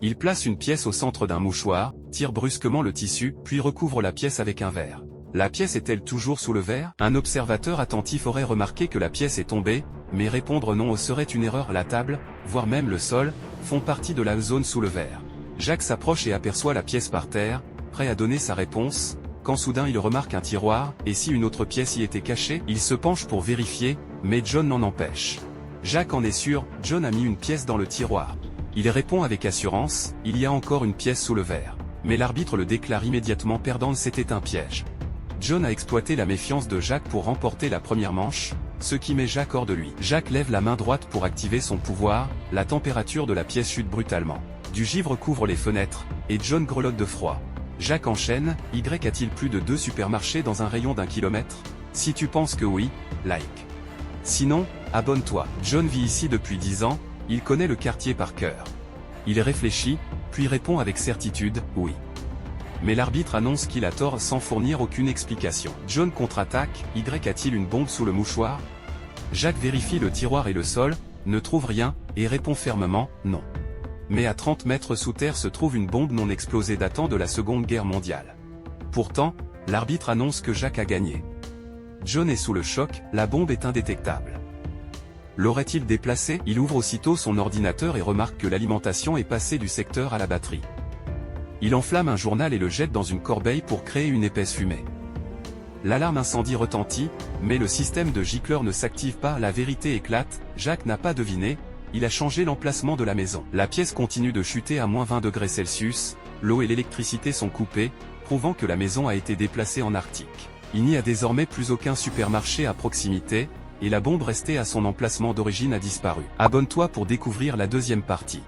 Il place une pièce au centre d'un mouchoir, tire brusquement le tissu, puis recouvre la pièce avec un verre. La pièce est-elle toujours sous le verre? Un observateur attentif aurait remarqué que la pièce est tombée, mais répondre non serait une erreur. La table, voire même le sol, font partie de la zone sous le verre. Jacques s'approche et aperçoit la pièce par terre, prêt à donner sa réponse, quand soudain il remarque un tiroir, et si une autre pièce y était cachée? Il se penche pour vérifier, mais John l'en empêche. Jacques en est sûr, John a mis une pièce dans le tiroir. Il répond avec assurance, il y a encore une pièce sous le verre. Mais l'arbitre le déclare immédiatement perdant. C'était un piège. John a exploité la méfiance de Jacques pour remporter la première manche, ce qui met Jacques hors de lui. Jacques lève la main droite pour activer son pouvoir, la température de la pièce chute brutalement. Du givre couvre les fenêtres, et John grelotte de froid. Jacques enchaîne, Y a-t-il plus de 2 supermarchés dans un rayon d'1 kilomètre? Si tu penses que oui, like. Sinon, abonne-toi. John vit ici depuis 10 ans, il connaît le quartier par cœur. Il réfléchit, puis répond avec certitude, oui. Mais l'arbitre annonce qu'il a tort sans fournir aucune explication. John contre-attaque, Y a-t-il une bombe sous le mouchoir? Jacques vérifie le tiroir et le sol, ne trouve rien, et répond fermement, non. Mais à 30 mètres sous terre se trouve une bombe non explosée datant de la Seconde Guerre mondiale. Pourtant, l'arbitre annonce que Jacques a gagné. John est sous le choc, la bombe est indétectable. L'aurait-il déplacée? Il ouvre aussitôt son ordinateur et remarque que l'alimentation est passée du secteur à la batterie. Il enflamme un journal et le jette dans une corbeille pour créer une épaisse fumée. L'alarme incendie retentit, mais le système de gicleur ne s'active pas. La vérité éclate, Jacques n'a pas deviné, il a changé l'emplacement de la maison. La pièce continue de chuter à -20 degrés Celsius, l'eau et l'électricité sont coupées, prouvant que la maison a été déplacée en Arctique. Il n'y a désormais plus aucun supermarché à proximité, et la bombe restée à son emplacement d'origine a disparu. Abonne-toi pour découvrir la deuxième partie.